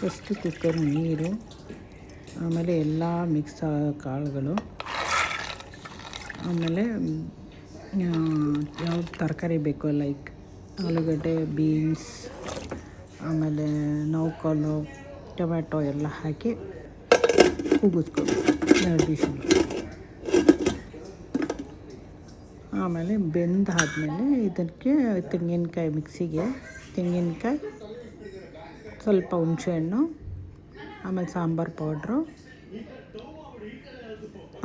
First cooker ನೀರು, ಆಮೇಲೆ ಎಲ್ಲ ಮಿಕ್ಸ್ ಕಾಳುಗಳು, ಆಮೇಲೆ ಯಾವ ತರಕಾರಿ ಬೇಕೋ ಲೈಕ್ ಆಲೂಗಡ್ಡೆ, ಬೀನ್ಸ್, ಆಮೇಲೆ ನೌಕಲು, ಟೊಮ್ಯಾಟೊ ಎಲ್ಲ ಹಾಕಿ ಕೂಗಿಸ್ಕೊಬೇಕು 2 ವಿಷಲ್. ಆಮೇಲೆ ಬೆಂದಾದಮೇಲೆ ಇದಕ್ಕೆ ತೆಂಗಿನಕಾಯಿ ಮಿಕ್ಸಿಗೆ, ತೆಂಗಿನಕಾಯಿ, ಸ್ವಲ್ಪ ಹುಣಸೆಹಣ್ಣು, ಆಮೇಲೆ ಸಾಂಬಾರು ಪೌಡ್ರು,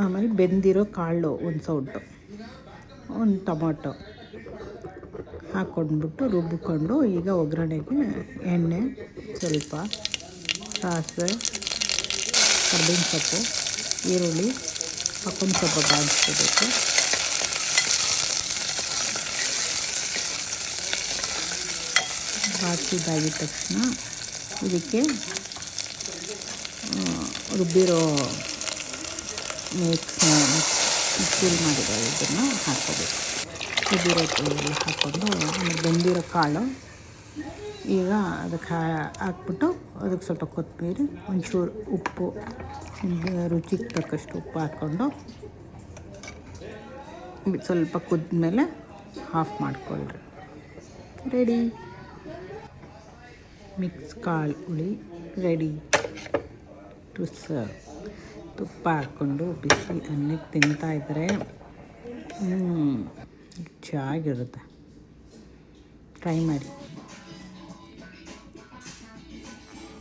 ಆಮೇಲೆ ಬೆಂದಿರೋ ಕಾಳು ಒಂದು ಸೌಟು, ಒಂದು ಟೊಮೊಟೊ ಹಾಕ್ಕೊಂಡ್ಬಿಟ್ಟು ರುಬ್ಬಿಕೊಂಡು, ಈಗ ಒಗ್ಗರಣೆಗೆ ಎಣ್ಣೆ ಸ್ವಲ್ಪ, ಸಾಸಿವೆ, ಕರ್ಬೇವಿನ ಸೊಪ್ಪು, ಈರುಳ್ಳಿ ಹಾಕ್ಕೊಂಡು ಸ್ವಲ್ಪ ಬಾಡಿಸ್ಕೋಬೇಕು. ಬಾಡಿಸಿದಾಗಿದ ತಕ್ಷಣ ಇದಕ್ಕೆ ರುಬ್ಬಿರೋ ಮಿಕ್ಸಿಲ್ ಮಾಡಿರೋ ಇದನ್ನು ಹಾಕ್ಕೋಬೇಕು. ರುಬ್ಬಿರೋ ಎಲ್ಲ ಹಾಕ್ಕೊಂಡು ಆಮೇಲೆ ಬೆಂದಿರೋ ಕಾಳು ಈಗ ಅದಕ್ಕೆ ಹಾಕ್ಬಿಟ್ಟು ಅದಕ್ಕೆ ಸ್ವಲ್ಪ ಕೊತ್ತಂಬರಿ, ಒಂಚೂರು ಉಪ್ಪು, ರುಚಿಗೆ ತಕ್ಕಷ್ಟು ಉಪ್ಪು ಹಾಕ್ಕೊಂಡು ಸ್ವಲ್ಪ ಕುದ್ಮೇಲೆ ಆಫ್ ಮಾಡಿಕೊಳ್ಳ್ರಿ. ರೆಡಿ, ಮಿಕ್ಸ್ ಕಾಳು ಹುಳಿ ರೆಡಿ ಟು ಸರ್ವ್. ತುಪ್ಪ ಹಾಕ್ಕೊಂಡು ಬಿಸಿ ಅನ್ನಕ್ಕೆ ತಿಂತಾಯಿದ್ರೆ ಚೆನ್ನಾಗಿರುತ್ತೆ. ಟ್ರೈ ಮಾಡಿ.